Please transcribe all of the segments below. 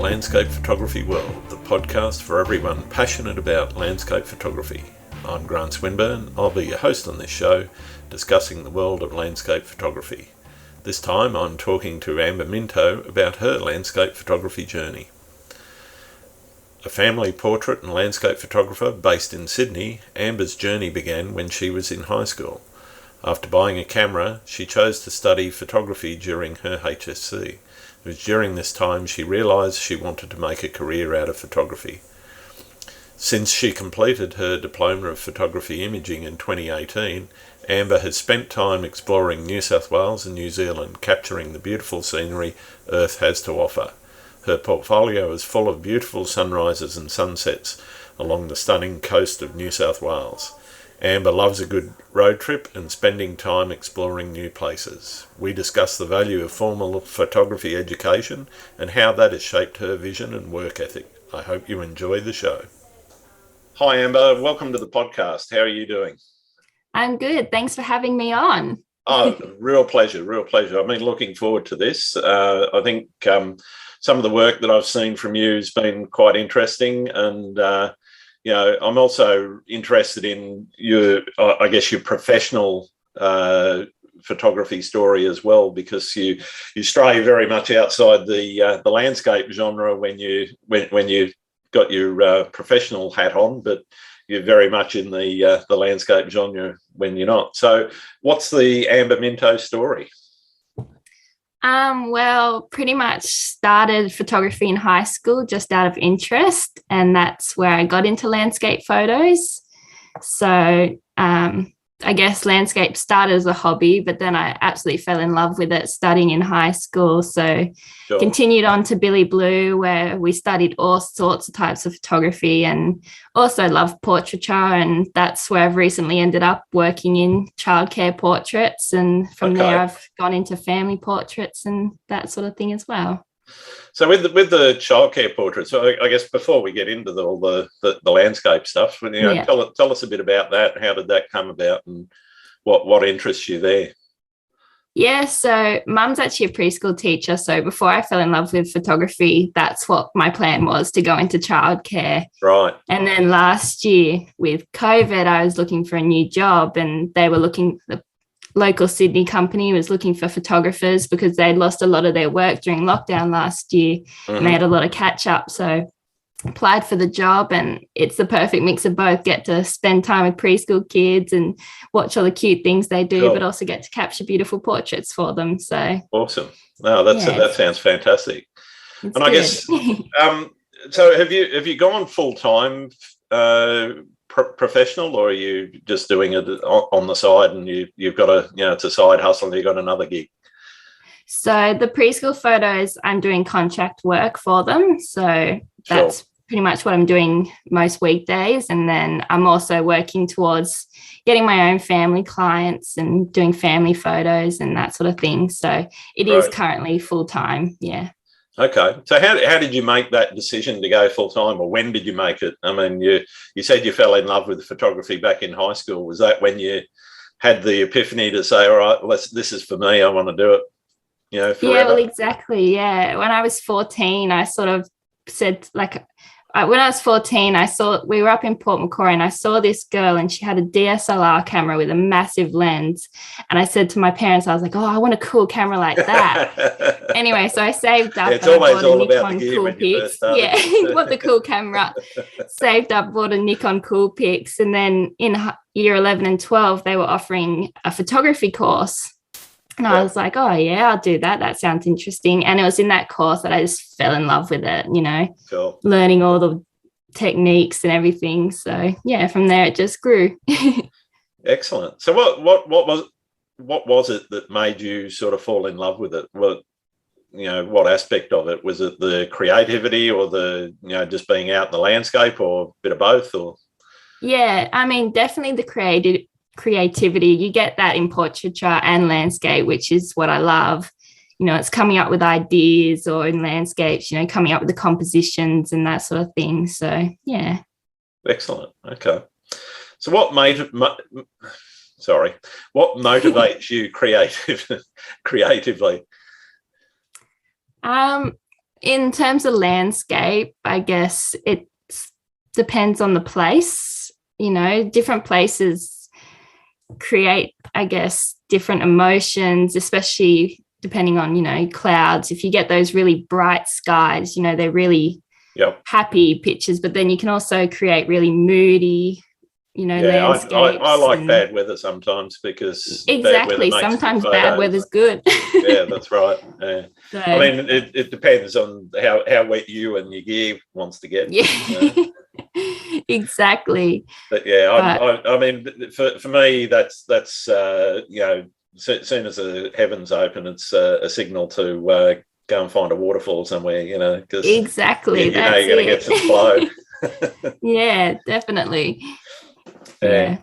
Landscape Photography World, the podcast for everyone passionate about landscape photography. I'm Grant Swinburne. I'll be your host on this show, discussing the world of landscape photography. This time I'm talking to Amber Minto about her landscape photography journey. A family portrait and landscape photographer based in Sydney, Amber's journey began when she was in high school. After buying a camera, she chose to study photography during her HSC. It was during this time she realised she wanted to make a career out of photography. Since she completed her Diploma of Photography Imaging in 2018, Amber has spent time exploring New South Wales and New Zealand, capturing the beautiful scenery Earth has to offer. Her portfolio is full of beautiful sunrises and sunsets along the stunning coast of New South Wales. Amber loves a good road trip and spending time exploring new places. We discuss the value of formal photography education and how that has shaped her vision and work ethic. I hope you enjoy the show. Hi Amber, welcome to the podcast. How are you doing? I'm good. Thanks for having me on. Oh, real pleasure. I've been looking forward to this. I think some of the work that I've seen from you has been quite interesting, and I'm also interested in your professional photography story as well, because you stray very much outside the landscape genre when you got your professional hat on, but you're very much in the landscape genre when you're not. So, what's the Amber Minto story? Well, pretty much started photography in high school just out of interest, and that's where I got into landscape photos. So I guess landscape started as a hobby, but then I absolutely fell in love with it studying in high school. So Sure. Continued on to Billy Blue, where we studied all sorts of types of photography, and also loved portraiture, and that's where I've recently ended up working in childcare portraits, and from there I've gone into family portraits and that sort of thing as well. So with the childcare portraits, so I guess before we get into all the landscape stuff, tell us a bit about that. How did that come about, and what interests you there? Yeah, so mum's actually a preschool teacher. So before I fell in love with photography, that's what my plan was, to go into childcare. Right. And then last year with COVID, I was looking for a new job, and they were the local Sydney company was looking for photographers because they'd lost a lot of their work during lockdown last year. Mm-hmm. And they had a lot of catch up. So applied for the job, and it's the perfect mix of both. Get to spend time with preschool kids and watch all the cute things they do, Sure. but also get to capture beautiful portraits for them. So awesome. No, that sounds fantastic. And good. I guess so have you gone full time professional, or are you just doing it on the side, and you've got it's a side hustle and you've got another gig? So the preschool photos, I'm doing contract work for them. So that's pretty much what I'm doing most weekdays. And then I'm also working towards getting my own family clients and doing family photos and that sort of thing. So it is currently full time. Yeah. Okay. So how did you make that decision to go full time, or when did you make it? I mean, you said you fell in love with photography back in high school. Was that when you had the epiphany to say, all right, this is for me, I want to do it? Forever? Yeah, well, exactly. Yeah. When I was 14, I sort of said, when I was 14, we were up in Port Macquarie, and I saw this girl, and she had a DSLR camera with a massive lens. And I said to my parents, I was like, oh, I want a cool camera like that. Anyway, so I saved up. It's always all about the gear when you first started. Yeah, want the cool camera. Saved up, bought a Nikon Coolpix. And then in year 11 and 12, they were offering a photography course. And I was like, oh, yeah, I'll do that. That sounds interesting. And it was in that course that I just fell in love with it, Cool. Learning all the techniques and everything. So, yeah, from there it just grew. Excellent. So what was it that made you sort of fall in love with it? What aspect of it? Was it the creativity, or the, just being out in the landscape, or a bit of both? Or Yeah, I mean, definitely the creativity. You get that in portraiture and landscape, which is what I love. It's coming up with ideas, or in landscapes, coming up with the compositions and that sort of thing. So, yeah. Excellent. Okay. So what motivates you creatively? In terms of landscape, I guess it depends on the place. Different places create, I guess, different emotions, especially depending on, clouds. If you get those really bright skies, they're really happy pictures, but then you can also create really moody, landscapes. I like bad weather sometimes because exactly. bad weather makes Sometimes bad weather's good. Yeah, that's right. Yeah. So, I mean, it depends on how wet you and your gear wants to get. Yeah. Exactly. But yeah, I mean, for me, that's as soon as the heavens open, it's a signal to go and find a waterfall somewhere, because exactly. you're going to get some flow. Yeah, definitely. Yeah.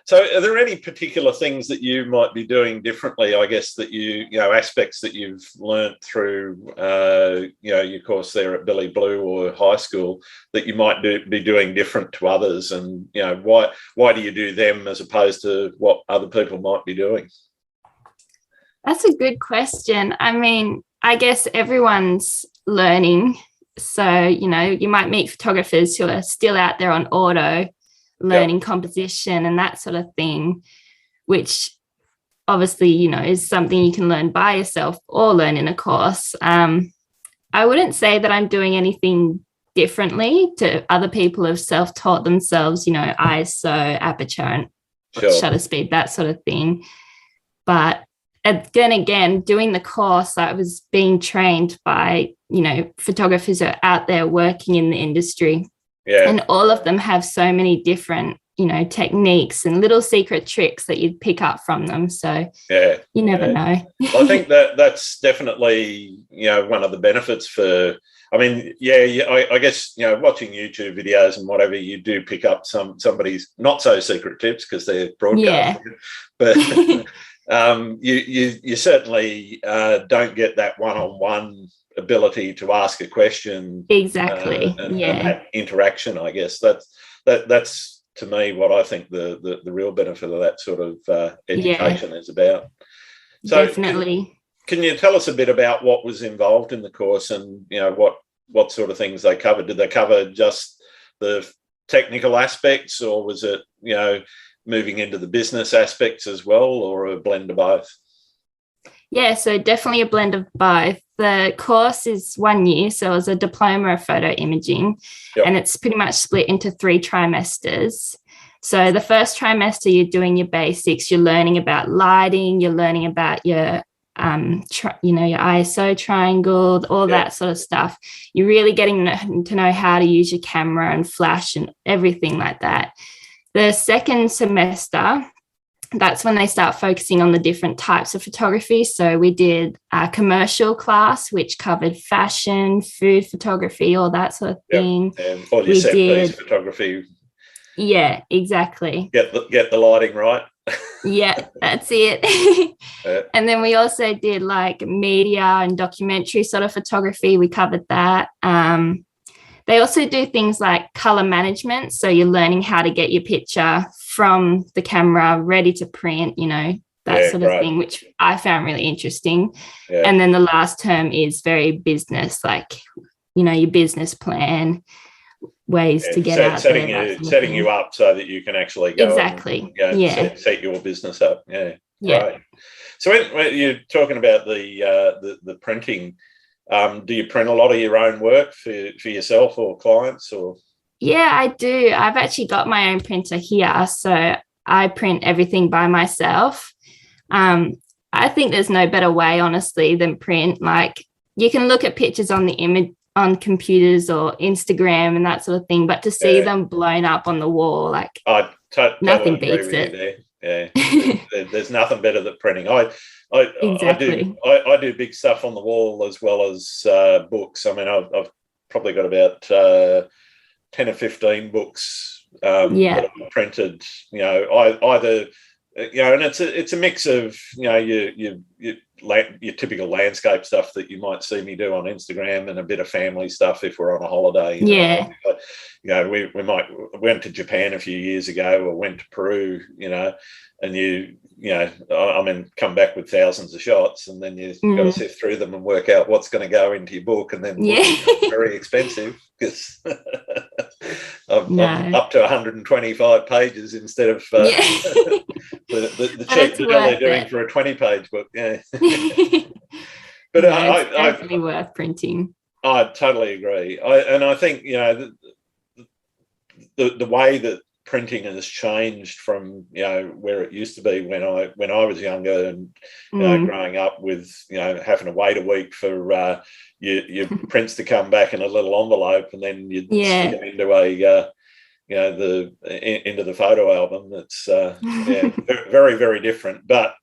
So are there any particular things that you might be doing differently, I guess, that aspects that you've learnt through, your course there at Billy Blue or high school that you might be doing different to others? And, why do you do them as opposed to what other people might be doing? That's a good question. I mean, I guess everyone's learning. So, you might meet photographers who are still out there on auto, learning composition and that sort of thing, which obviously, is something you can learn by yourself or learn in a course. I wouldn't say that I'm doing anything differently to other people who have self-taught themselves, ISO, aperture and shutter speed, that sort of thing. But then again, doing the course, I was being trained by, photographers who are out there working in the industry. Yeah. And all of them have so many different, techniques and little secret tricks that you'd pick up from them. So you never know. I think that's definitely, one of the benefits for, I mean, I guess, watching YouTube videos and whatever, you do pick up somebody's not so secret tips because they're broadcasting. Yeah. But you certainly don't get that one-on-one ability to ask a question. Exactly. And that interaction, I guess that's to me what I think the real benefit of that sort of education is about. So definitely. Can you tell us a bit about what was involved in the course and what sort of things they covered? Did they cover just the technical aspects, or was it moving into the business aspects as well, or a blend of both? Yeah, so definitely a blend of both. The course is 1 year, so it's a Diploma of Photo Imaging, and it's pretty much split into 3 trimesters. So the first trimester, you're doing your basics, you're learning about lighting, you're learning about your your ISO triangle, all that sort of stuff. You're really getting to know how to use your camera and flash and everything like that. The second semester, that's when they start focusing on the different types of photography. So we did a commercial class, which covered fashion, food photography, all that sort of thing. And all your set-piece photography. Yeah, exactly. Get the lighting right. Yeah, that's it. And then we also did like media and documentary sort of photography. We covered that. They also do things like color management. So you're learning how to get your picture from the camera ready to print, that sort of thing, which I found really interesting. Yeah. And then the last term is very business, like, your business plan, ways to get out there. Setting you up so that you can actually go and set your business up. Yeah. Right. So when you're talking about the printing, do you print a lot of your own work for yourself or clients, or? Yeah, I do. I've actually got my own printer here, so I print everything by myself. I think there's no better way, honestly, than print. Like, you can look at pictures on the image on computers or Instagram and that sort of thing, but to see them blown up on the wall, like, nothing beats it. Yeah, there's nothing better than printing. I do big stuff on the wall as well as books. I mean, I've probably got about 10 or 15 books that I've printed. Either and it's a mix of your your typical landscape stuff that you might see me do on Instagram, and a bit of family stuff if we're on a holiday. We went to Japan a few years ago, or went to Peru, and come back with thousands of shots, and then you've got to sift through them and work out what's going to go into your book, and then it's very expensive because I'm up to 125 pages instead of the cheap deal they're doing for a 20-page book. Yeah. But it's definitely worth printing. I totally agree. I think the way that printing has changed from where it used to be when I was younger, and growing up with having to wait a week for your prints to come back in a little envelope, and then you'd stick them into into the photo album. It's very, very different, but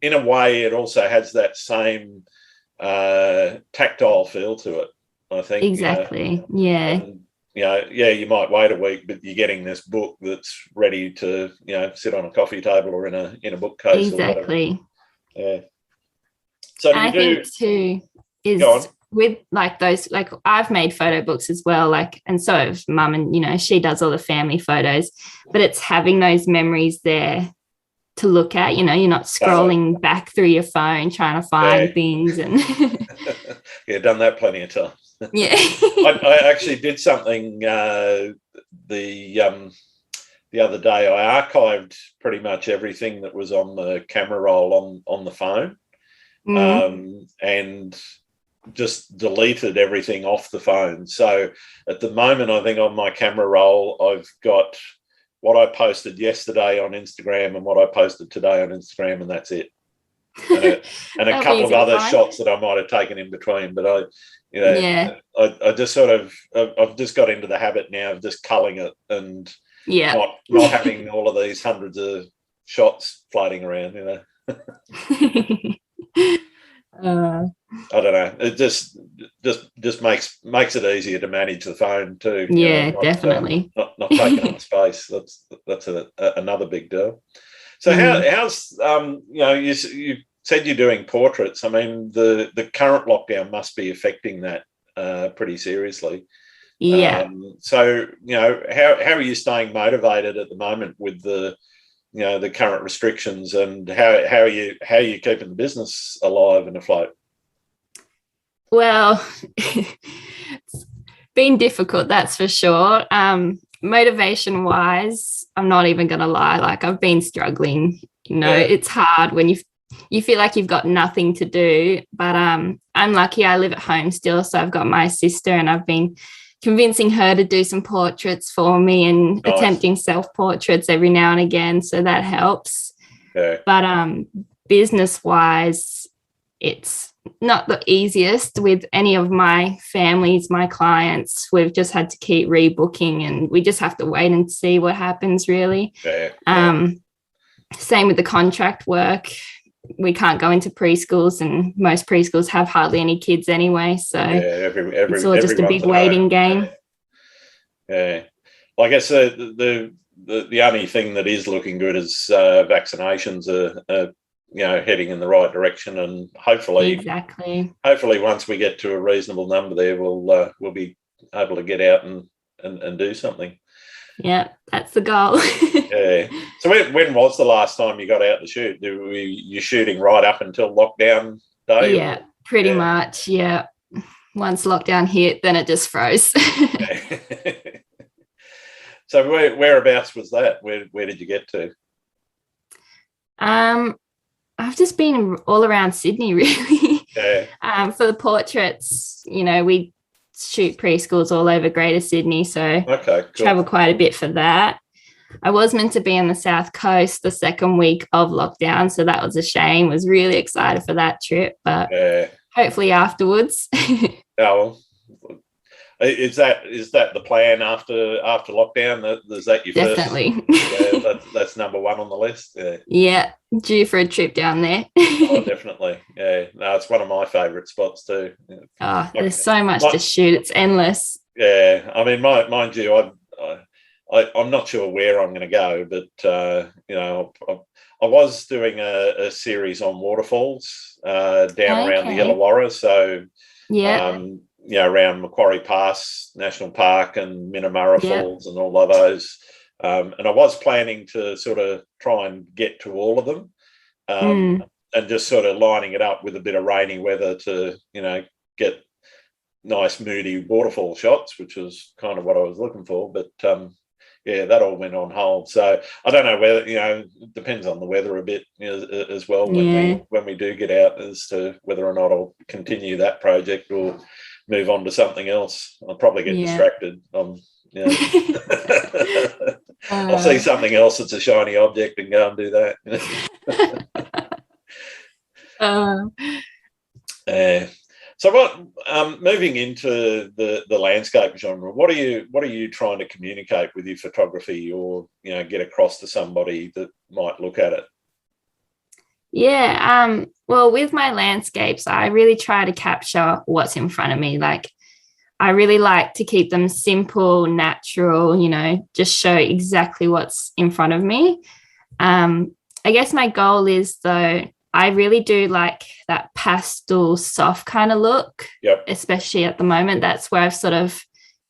in a way it also has that same tactile feel to it, I think. Exactly. You might wait a week, but you're getting this book that's ready to sit on a coffee table or in a bookcase. Exactly. Or whatever. Yeah. So I think too is with like those, like I've made photo books as well, and so have Mum, and she does all the family photos, but it's having those memories there to look at. You're not scrolling back through your phone trying to find things, and done that plenty of times. Yeah. I actually did something the other day. I archived pretty much everything that was on the camera roll on the phone, and just deleted everything off the phone. So at the moment, I think on my camera roll, I've got what I posted yesterday on Instagram and what I posted today on Instagram, and that's it. And a couple of other shots that I might have taken in between, but I just sort of, I've just got into the habit now of just culling it and not having all of these hundreds of shots floating around, I don't know. It just makes it easier to manage the phone too. Definitely. Not taking up space. That's another big deal. So how's you said you're doing portraits. I mean, the current lockdown must be affecting that pretty seriously. Yeah. So how are you staying motivated at the moment with the current restrictions, and how are you keeping the business alive and afloat? Well, it's been difficult, that's for sure. Motivation wise, I'm not even gonna lie, I've been struggling. It's hard when you feel like you've got nothing to do, but I'm lucky I live at home still, so I've got my sister, and I've been convincing her to do some portraits for me, and attempting self-portraits every now and again, so that helps. But business wise, it's not the easiest with any of my clients. We've just had to keep rebooking, and we just have to wait and see what happens, really. Same with the contract work. We can't go into preschools, and most preschools have hardly any kids anyway, so it's all just a big waiting game. Well, I guess the only thing that is looking good is vaccinations are heading in the right direction, and hopefully once we get to a reasonable number there, we'll be able to get out and do something. Yeah, that's the goal. So when was the last time you got out to shoot? Were you shooting right up until lockdown day? Yeah, pretty much. Yeah. Once lockdown hit, then it just froze. So whereabouts was that? Where did you get to? I've just been all around Sydney, really. For the portraits, we shoot preschools all over Greater Sydney, so travel quite a bit for that. I was meant to be on the South Coast the second week of lockdown, so that was a shame. Was really excited for that trip, but hopefully afterwards. Is that the plan after lockdown? Is that your definitely first? That's number one on the list. Yeah, due for a trip down there. Definitely. No, it's one of my favourite spots too. There's so much to shoot; it's endless. I mean, mind you, I'm not sure where I'm going to go, but I was doing a series on waterfalls down around the Okay. Illawarra, so Yeah. around Macquarie Pass National Park and Minamurra Yeah. Falls and all of those. And I was planning to sort of try and get to all of them, Mm. and just sort of lining it up with a bit of rainy weather to, get nice moody waterfall shots, which was kind of what I was looking for. But that all went on hold. So I don't know whether, it depends on the weather a bit, as well Yeah. when we do get out, as to whether or not I'll continue that project or move on to something else. I'll probably get Yeah. distracted. I'll see something else that's a shiny object and go and do that. uh, So what? Moving into the landscape genre, what are you trying to communicate with your photography, or get across to somebody that might look at it? yeah. Well, with my landscapes, I really try to capture what's in front of me. Like, I really like to keep them simple, natural, just show exactly what's in front of me. I guess my goal is, though, I really do like that pastel soft kind of look, Yep. especially at the moment. That's where I've sort of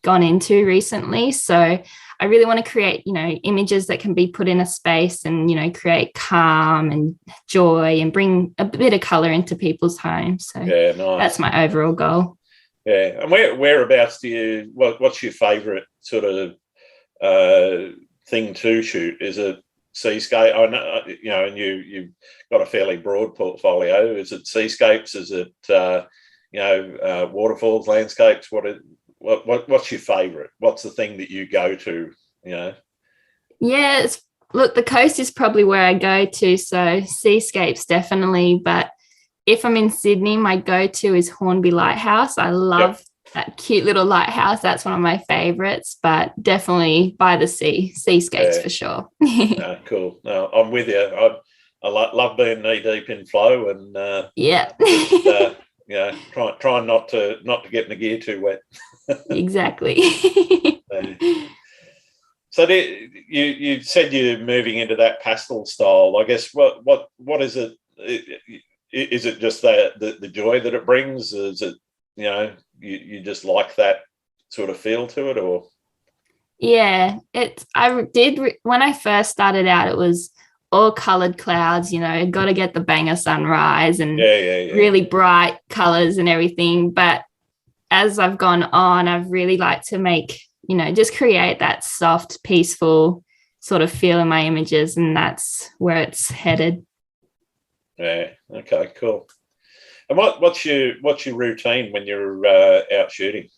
gone into recently. So I really want to create, images that can be put in a space and, create calm and joy and bring a bit of color into people's homes. So Yeah, nice. that's my overall goal. Yeah, and whereabouts what's your favourite sort of thing to shoot? Is it seascape? I know, and you've got a fairly broad portfolio. Is it seascapes? Is it waterfalls, landscapes? What's your favourite? What's the thing that you go to? Yeah, look, the coast is probably where I go to, so seascapes definitely. But if I'm in Sydney, my go-to is Hornby Lighthouse. I love that cute little lighthouse. That's one of my favourites, but definitely by the sea, seascapes for sure. Cool. No, I'm with you. I love being knee deep in flow, and trying not to get my gear too wet. Exactly. So you said you're moving into that pastel style. I guess what is it? Is it just the joy that it brings? Is it you just like that sort of feel to it, or? Yeah, I did when I first started out, it was all colored clouds, got to get the banger sunrise and really bright colors and everything. But as I've gone on, I've really liked to make, just create that soft, peaceful sort of feel in my images, and that's where it's headed. Yeah. Okay. Cool. And what's your routine when you're out shooting?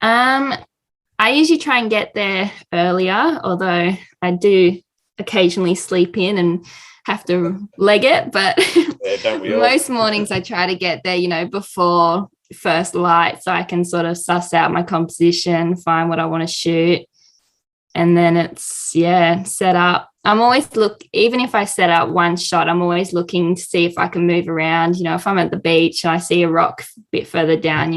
I usually try and get there earlier, although I do occasionally sleep in and have to leg it. But most mornings I try to get there, before first light, so I can sort of suss out my composition, find what I want to shoot. And then it's, set up. I'm always even if I set up one shot, I'm always looking to see if I can move around. If I'm at the beach and I see a rock a bit further down,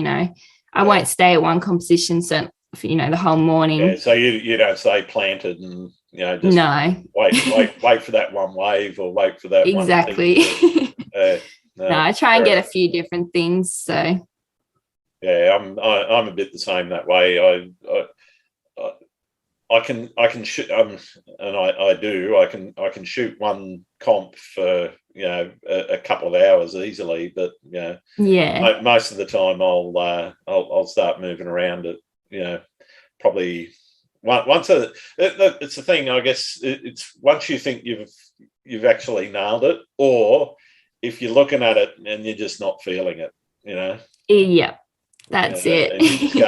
I won't stay at one composition for, the whole morning. Yeah, so you don't say planted and, just no. wait for that one wave or wait for that exactly. one thing. No, I try and get a few different things. So yeah, I'm a bit the same that way. I can shoot, and I do. I can shoot one comp for a couple of hours easily, but most of the time I'll start moving around it. Probably once it's the thing. I guess it's once you think you've actually nailed it, or if you're looking at it and you're just not feeling it. Yeah. That's it. And you just go,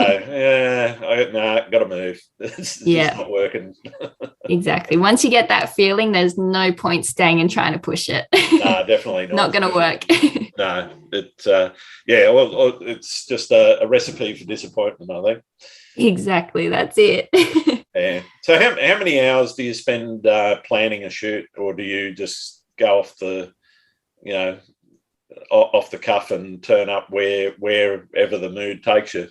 got to move. It's just not working. Exactly. Once you get that feeling, there's no point staying and trying to push it. No, definitely not. Not going to work. No, it's just a recipe for disappointment, I think. Exactly. That's it. Yeah. So how many hours do you spend planning a shoot, or do you just go off the cuff and turn up wherever the mood takes you?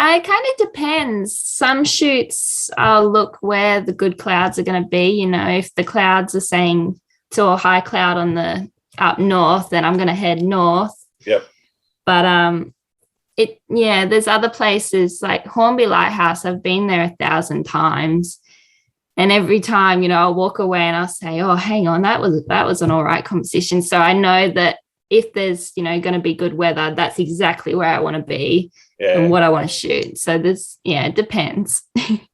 It kind of depends. Some shoots I'll look where the good clouds are going to be. You know, if the clouds are saying to a high cloud on the up north, then I'm going to head north. Yep. But there's other places like Hornby Lighthouse. I've been there 1,000 times. And every time, I'll walk away and I'll say, oh, hang on, that was an all right composition. So I know that if there's, going to be good weather, that's exactly where I want to be and what I want to shoot. So it depends.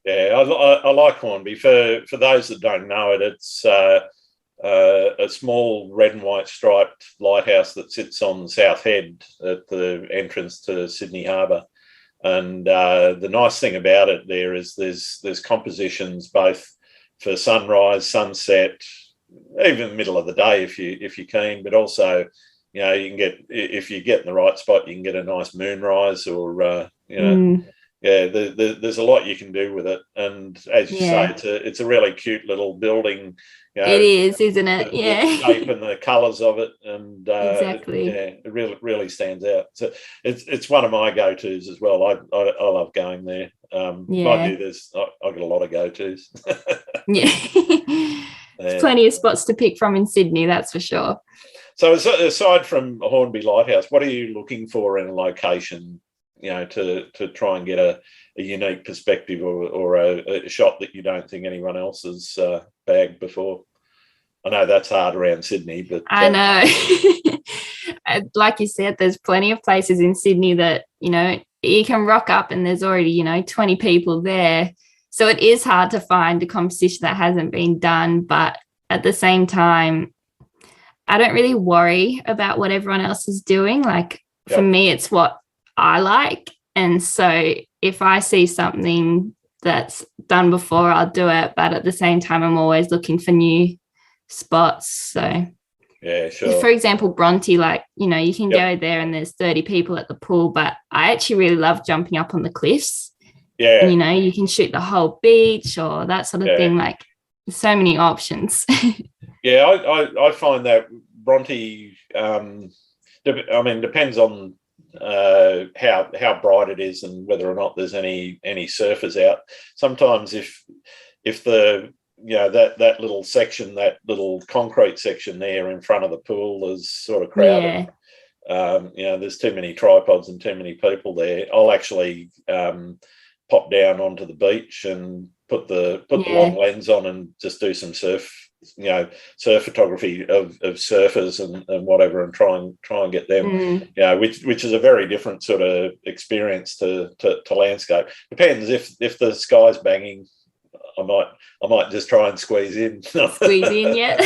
Yeah, I like Hornby. For those that don't know it, it's a small red and white striped lighthouse that sits on South Head at the entrance to Sydney Harbour. And the nice thing about it there is there's compositions both for sunrise, sunset, even middle of the day if you're keen, but also you can get, if you get in the right spot, you can get a nice moonrise or there's a lot you can do with it. And as you say, it's a really cute little building. It is, isn't it? The shape and the colours of it, and exactly. It really stands out. So it's one of my go-tos as well. I love going there. Mind you, I've got a lot of go-tos. There's plenty of spots to pick from in Sydney, that's for sure. So aside from Hornby Lighthouse, what are you looking for in a location, to try and get a unique perspective or a shot that you don't think anyone else has bagged before? I know that's hard around Sydney, but I know. Like you said, there's plenty of places in Sydney that, you can rock up and there's already, 20 people there. So it is hard to find a composition that hasn't been done. But at the same time, I don't really worry about what everyone else is doing. Like for me, it's what I like. And so if I see something that's done before, I'll do it. But at the same time, I'm always looking for new spots. So yeah, sure. For example, Bronte, like, you can go there and there's 30 people at the pool, but I actually really love jumping up on the cliffs. Yeah. And, you can shoot the whole beach or that sort of thing. Like so many options. Yeah, I find that Bronte, depends on how bright it is and whether or not there's any surfers out. Sometimes if the that little section, that little concrete section there in front of the pool is sort of crowded. There's too many tripods and too many people there. I'll actually pop down onto the beach and put the long lens on and just do some surf photography of surfers and whatever, and try and get them, which is a very different sort of experience to landscape. Depends if the sky's banging, I might just try and squeeze in. Yeah.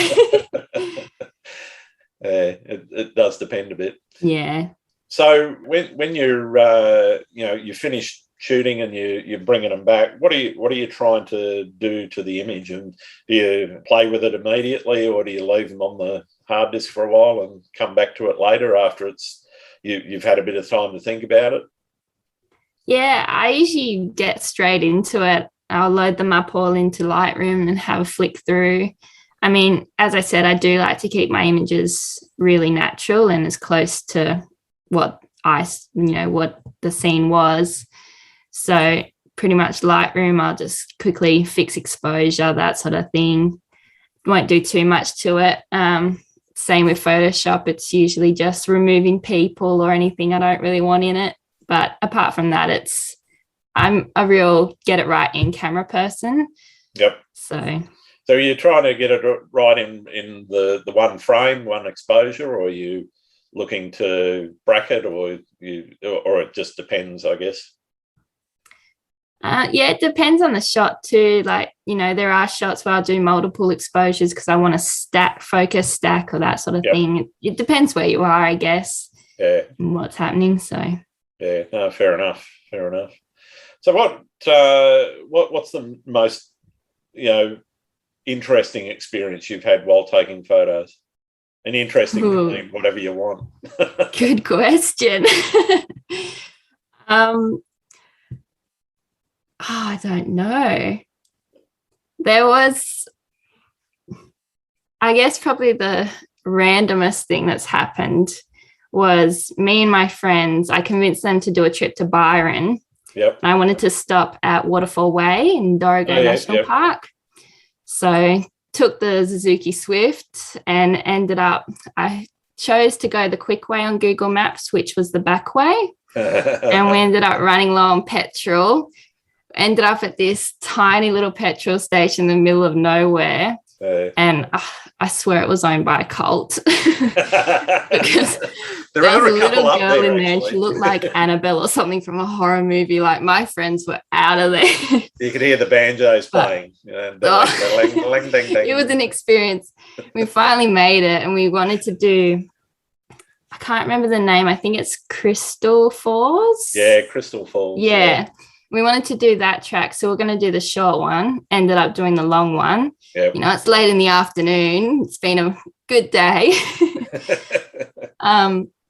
It does depend a bit. Yeah. So when you're you finish shooting and you're bringing them back, what are you trying to do to the image? And do you play with it immediately, or do you leave them on the hard disk for a while and come back to it later after you've had a bit of time to think about it? Yeah, I usually get straight into it. I'll load them up all into Lightroom and have a flick through. I mean, as I said, I do like to keep my images really natural and as close to what what the scene was. So pretty much Lightroom, I'll just quickly fix exposure, that sort of thing. Won't do too much to it. Same with Photoshop. It's usually just removing people or anything I don't really want in it. But apart from that, I'm a real get it right in camera person. Yep. So you're trying to get it right in the one frame, one exposure, or are you looking to bracket, or it just depends, I guess? It depends on the shot too. Like, there are shots where I'll do multiple exposures because I want to focus stack or that sort of thing. It depends where you are, I guess. Yeah. And what's happening. So yeah, no, fair enough. So what's the most interesting experience you've had while taking photos? And interesting can mean whatever you want. Good question. I don't know. There was, I guess, probably the randomest thing that's happened was me and my friends, I convinced them to do a trip to Byron. Yep. I wanted to stop at Waterfall Way in Dorrigo National Park. So took the Suzuki Swift and I chose to go the quick way on Google Maps, which was the back way. And we ended up running low on petrol. Ended up at this tiny little petrol station in the middle of nowhere. And I swear it was owned by a cult. Because there was a little girl in there and she looked like Annabelle or something from a horror movie. Like, my friends were out of there. You could hear the banjos playing. It was an experience. We finally made it, and we wanted to do, I can't remember the name. I think it's Crystal Falls. Yeah, Crystal Falls. Yeah. We wanted to do that track, so we're going to do the short one. Ended up doing the long one. Yep. You know, it's late in the afternoon. It's been a good day.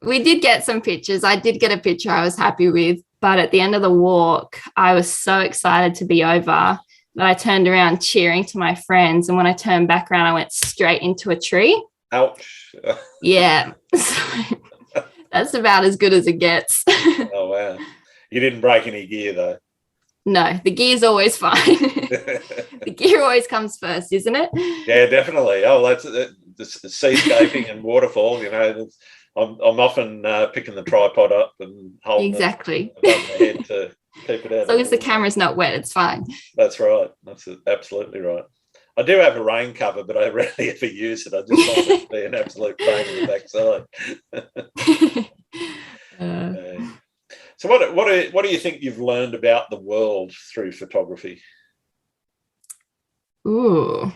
We did get some pictures. I did get a picture I was happy with, but at the end of the walk, I was so excited to be over that I turned around cheering to my friends, and when I turned back around, I went straight into a tree. Ouch. Yeah. So that's about as good as it gets. Oh, wow. You didn't break any gear, though. No, the gear's always fine. The gear always comes first, isn't it? Yeah, definitely. Oh, that's the seascaping and waterfall. You know, I'm often picking the tripod up and holding it above my head to keep it out. As long as the camera's not wet, it's fine. That's right. That's absolutely right. I do have a rain cover, but I rarely ever use it. I just find it to be an absolute pain in the backside. So what do you think you've learned about the world through photography? Ooh,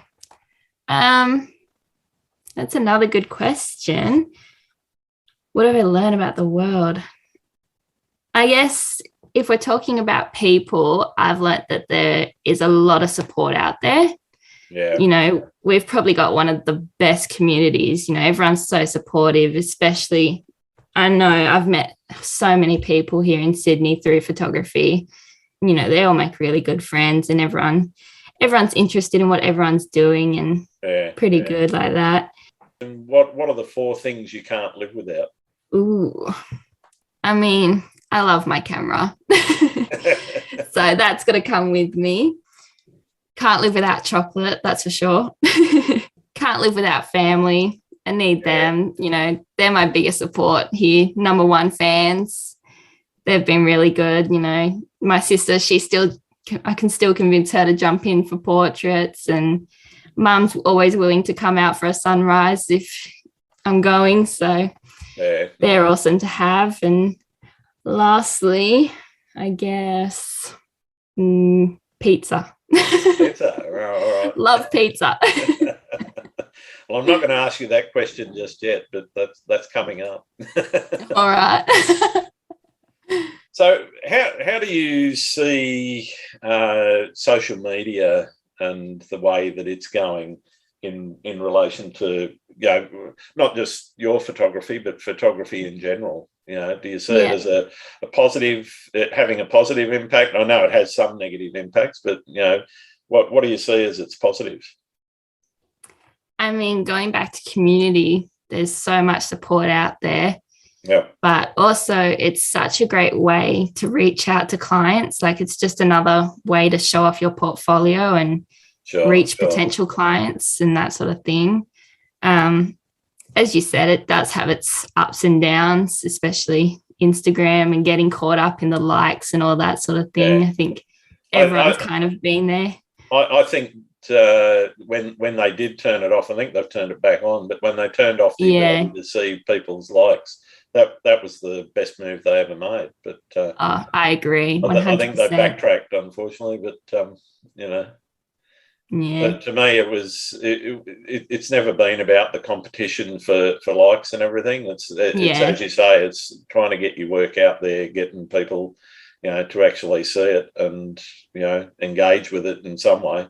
that's another good question. What have I learned about the world? I guess if we're talking about people, I've learned that there is a lot of support out there. Yeah. You know, we've probably got one of the best communities. You know, everyone's so supportive, especially, I know I've met so many people here in Sydney through photography. You know, they all make really good friends, and everyone's interested in what everyone's doing, and pretty good like that. And what are the 4 things you can't live without? Ooh, I mean, I love my camera. So that's got to come with me. Can't live without chocolate, that's for sure. Can't live without family. I need them. You know, they're my biggest support here. Number 1 fans. They've been really good. You know, my sister, I can still convince her to jump in for portraits, and Mum's always willing to come out for a sunrise if I'm going. So they're awesome to have. And lastly, I guess pizza. Pizza, all right. Love pizza. Well, I'm not going to ask you that question just yet, but that's coming up. All right. So how do you see social media and the way that it's going in relation to, you know, not just your photography, but photography in general? You know, do you see it as a positive, having a positive impact? I know it has some negative impacts, but, you know, what do you see as its positives? I mean, going back to community, there's so much support out there. Yeah. But also it's such a great way to reach out to clients. Like, it's just another way to show off your portfolio and reach potential clients and that sort of thing. As you said, it does have its ups and downs, especially Instagram and getting caught up in the likes and all that sort of thing. Yeah. I think everyone's kind of been there. I think when they did turn it off, I think they've turned it back on, but when they turned off the ability to see people's likes, that was the best move they ever made. But I agree. 100%. I think they backtracked, unfortunately, but you know. Yeah. But to me, it's never been about the competition for likes and everything. It's as you say, it's trying to get your work out there, getting people, you know, to actually see it and, you know, engage with it in some way.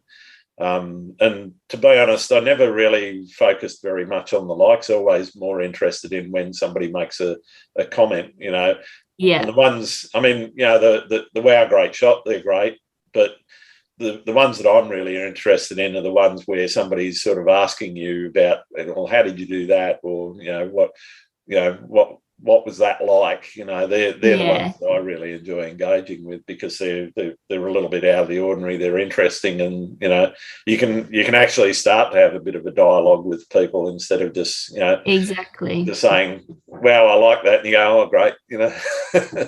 And to be honest, I never really focused very much on the likes. Always more interested in when somebody makes a comment, you know. Yeah. And the ones, I mean, you know, the wow, great shot, they're great, but the ones that I'm really interested in are the ones where somebody's sort of asking you about, well, how did you do that, or what what was that like? You know, they're the Yeah, ones that I really enjoy engaging with, because they're a little bit out of the ordinary. They're interesting, and you know, you can actually start to have a bit of a dialogue with people instead of just, you know, exactly. just saying, "Wow, I like that," and you go, "Oh, great," you know.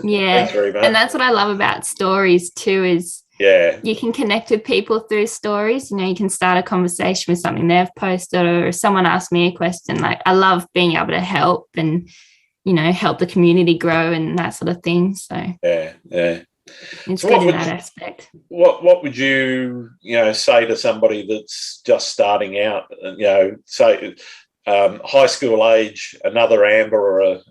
Yeah. Thanks very And much. that's what I love about stories too, is Yeah, you can connect with people through stories. You know, you can start a conversation with something they've posted, or someone asked me a question. Like, I love being able to help and, you know, help the community grow and that sort of thing. So yeah. it's So good in that aspect. what would you, you know, say to somebody that's just starting out? You know, say high school age, another Amber, or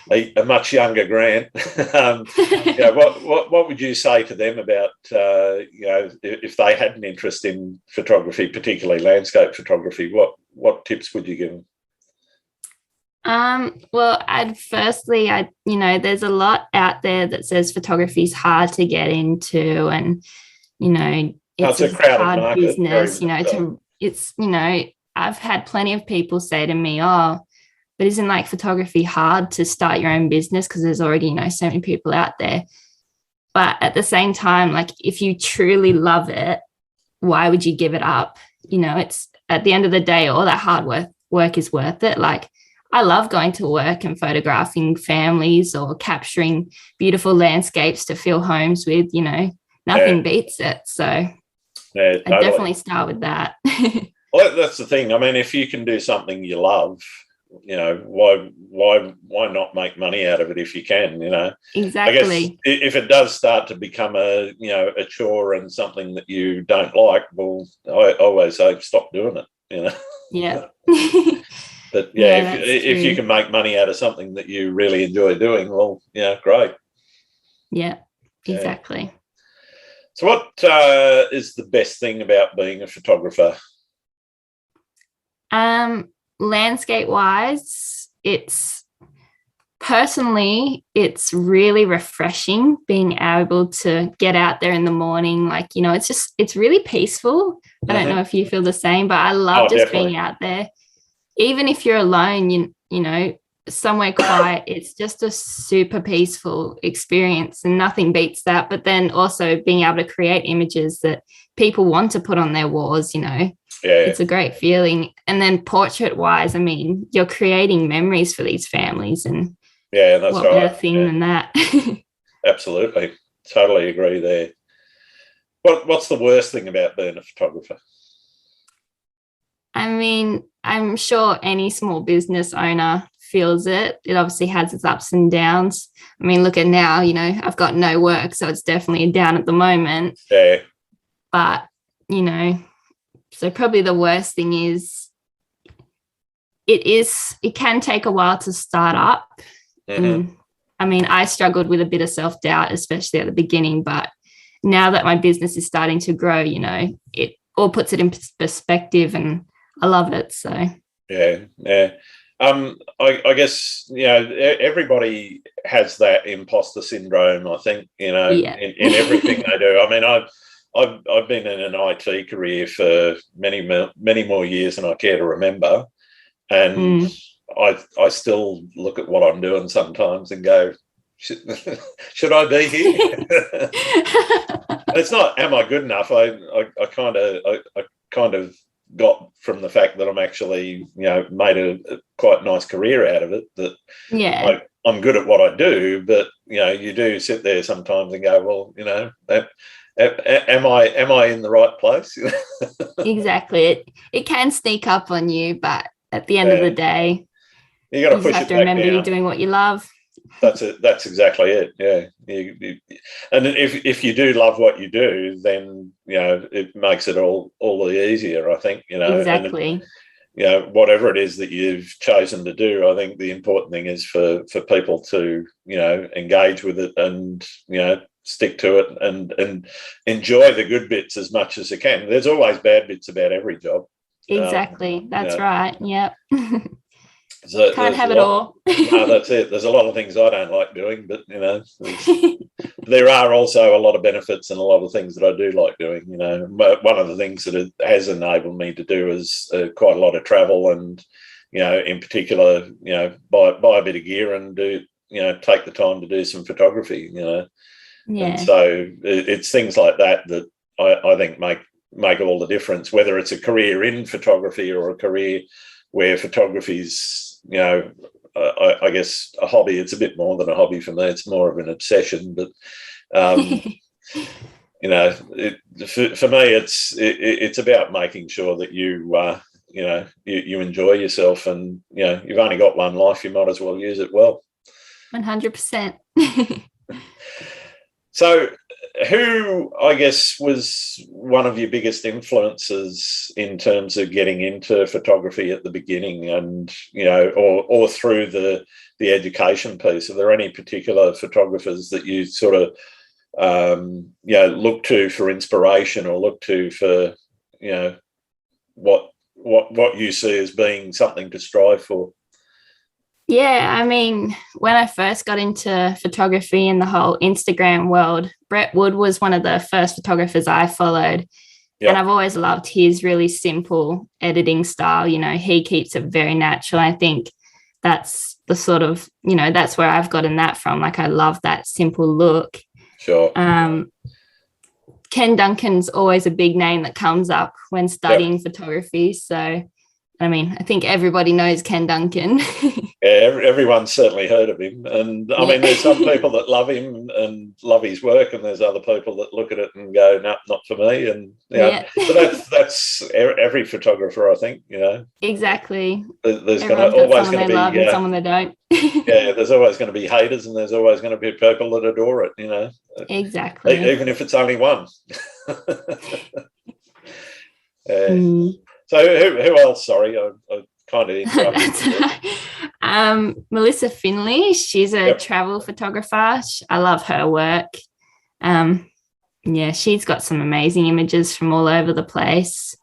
a much younger Grant. You know, what would you say to them about, you know, if they had an interest in photography, particularly landscape photography? What tips would you give them? Well, you know, there's a lot out there that says photography is hard to get into, and, you know, No, it's it's a a crowded hard market, very business, you much know, so. you know, I've had plenty of people say to me, oh, but isn't like photography hard to start your own business? Because there's already, you know, so many people out there. But at the same time, like, if you truly love it, why would you give it up? You know, it's at the end of the day, all that hard work is worth it. Like, I love going to work and photographing families or capturing beautiful landscapes to fill homes with, you know, Yeah, nothing beats it. So yeah, I totally. definitely start with that. Well, that's the thing. I mean, if you can do something you love, you know, why not make money out of it if you can? You know, I guess Exactly. if it does start to become a, you know, a chore and something that you don't like, well, I always say stop doing it. You Yeah. know, but yeah, Yeah, that's if you true. can make money out of something that you really enjoy doing, well, yeah, great. Yeah, Yeah. exactly. So, what is the best thing about being a photographer? Um, Landscape wise, it's really refreshing being able to get out there in the morning. Like, you know, it's really peaceful. I don't know Mm-hmm. if you feel the same, but I love Oh, just definitely. being out there. Even if you're alone, you know, somewhere quiet, it's just a super peaceful experience, and nothing beats that. But then also being able to create images that people want to put on their walls, you know, Yeah, it's a great feeling. And then portrait wise, I mean, you're creating memories for these families, and yeah, that's what better right. thing Yeah, than that? absolutely. Totally agree there. What's the worst thing about being a photographer? I mean, I'm sure any small business owner feels it. It obviously has its ups and downs. I mean, look at now, you know, I've got no work, so it's definitely down at the moment. Yeah. But, you know, so probably the worst thing is it can take a while to start up. Mm-hmm. And I mean, I struggled with a bit of self-doubt, especially at the beginning, but now that my business is starting to grow, you know, it all puts it in perspective, and I love it. So Yeah, yeah. I guess, you know, everybody has that imposter syndrome. I think, you know, yeah. in everything they do. I mean, I've been in an IT career for many more years than I care to remember, and Mm. I still look at what I'm doing sometimes and go, should, should I be here? It's not, am I good enough? I kind of got from the fact that I'm actually, you know, made a quite nice career out of it, that Yeah, I'm good at what I do. But you know, you do sit there sometimes and go, well, you know, am I in the right place? exactly. It can sneak up on you, but at the end of the Yeah, day, you got to you just push have it to back remember you're down. doing what you love. That's it. That's exactly it. Yeah. And if you do love what you do, then you know it makes it all the easier. I think, you know, and Exactly. you know, whatever it is that you've chosen to do, I think the important thing is for people to, you know, engage with it and, you know, stick to it and enjoy the good bits as much as they can. There's always bad bits about every job. Exactly. You That's know, right. Yep. so Can't there's a have it lot. all. No, that's it. There's a lot of things I don't like doing, but you know, there are also a lot of benefits and a lot of things that I do like doing. You know, but one of the things that it has enabled me to do is quite a lot of travel and, in particular, buy a bit of gear and do, take the time to do some photography, And so it's things like that that I think make all the difference, whether it's a career in photography or a career where photography's, I guess a hobby. It's a bit more than a hobby for me. It's more of an obsession, but for me, it's about making sure that you enjoy yourself, and you've only got one life. You might as well use it well. 100%. So, who, I guess, was one of your biggest influences in terms of getting into photography at the beginning, and or through the education piece? Are there any particular photographers that you sort of look to for inspiration, or look to for what you see as being something to strive for? Yeah, I mean, when I first got into photography and the whole Instagram world, Brett Wood was one of the first photographers I followed. Yep. And I've always loved his really simple editing style. He keeps it very natural. I think that's the sort of, that's where I've gotten that from. Like, I love that simple look. Sure. Ken Duncan's always a big name that comes up when studying photography. So, I mean, I think everybody knows Ken Duncan. Yeah, everyone's certainly heard of him. And I mean, there's some people that love him and love his work, and there's other people that look at it and go, no, not for me. And but that's every photographer, I think, Exactly. There's always going to be love and someone they don't. Yeah, there's always going to be haters, and there's always going to be people that adore it, Exactly. Even if it's only one. So who else? Sorry, I kind of interrupted. Melissa Finley. She's a travel photographer. I love her work. She's got some amazing images from all over the place.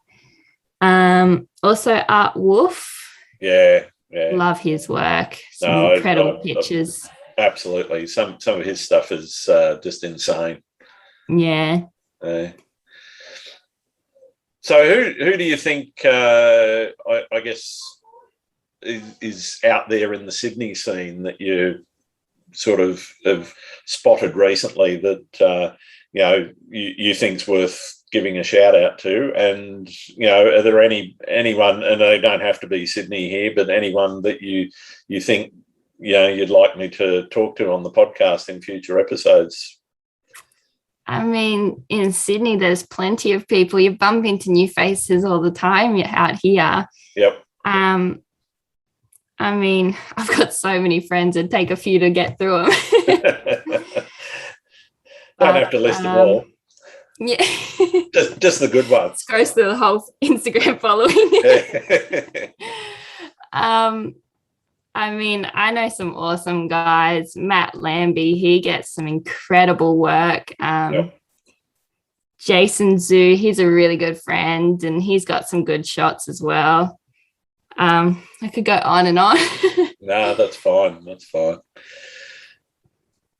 Also Art Wolf. Yeah. Love his work. Some incredible pictures. Absolutely. Some of his stuff is just insane. Yeah. So who do you think, I guess, is out there in the Sydney scene that you sort of have spotted recently that, you think's worth giving a shout out to? And, are there anyone, and they don't have to be Sydney here, but anyone that you think, you'd like me to talk to on the podcast in future episodes? I mean, in Sydney, there's plenty of people. You bump into new faces all the time out here. Yep. I mean, I've got so many friends. It'd take a few to get through them. Don't have to list them all. Yeah. Just the good ones. It goes through the whole Instagram following. I mean, I know some awesome guys. Matt Lambie, he gets some incredible work. Jason Zhu, he's a really good friend, and he's got some good shots as well. I could go on and on. No, that's fine. That's fine.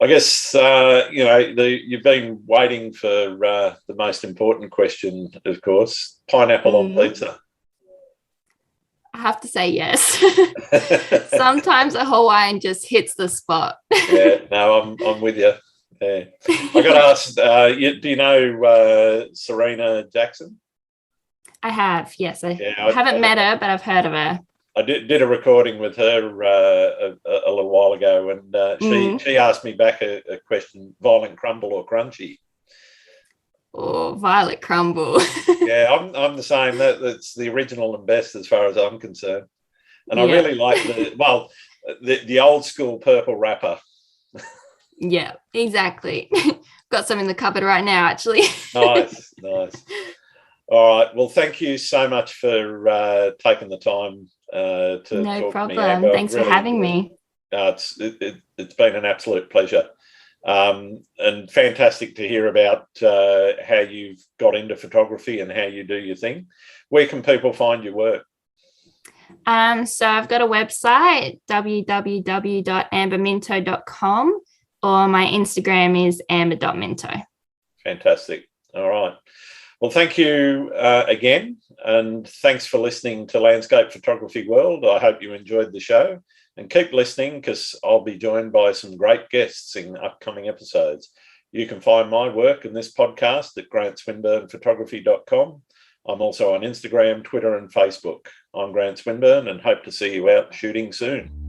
I guess, you've been waiting for the most important question, of course. Pineapple on pizza. I have to say yes. Sometimes a Hawaiian just hits the spot. Yeah, no, I'm with you. Yeah. I got to ask, do you know Serena Jackson? I have, yes. I haven't met her, but I've heard of her. I did a recording with her a little while ago, and she asked me back a question: violent crumble or crunchy? Oh, violet crumble. Yeah, I'm the same. That's the original and best as far as I'm concerned. And I really like the old school purple wrapper. Yeah, exactly. Got some in the cupboard right now, actually. Nice. All right. Well, thank you so much for taking the time to no talk problem. to me. Amber. Thanks for having me. It's been an absolute pleasure. And fantastic to hear about how you've got into photography and how you do your thing. Where can people find your work? So I've got a website, www.amberminto.com, or my Instagram is amber.minto. Fantastic. All right. Well, thank you again. And thanks for listening to Landscape Photography World. I hope you enjoyed the show, and keep listening because I'll be joined by some great guests in upcoming episodes. You can find my work in this podcast at grantswinburnphotography.com. I'm also on Instagram, Twitter and Facebook. I'm Grant Swinburne and hope to see you out shooting soon.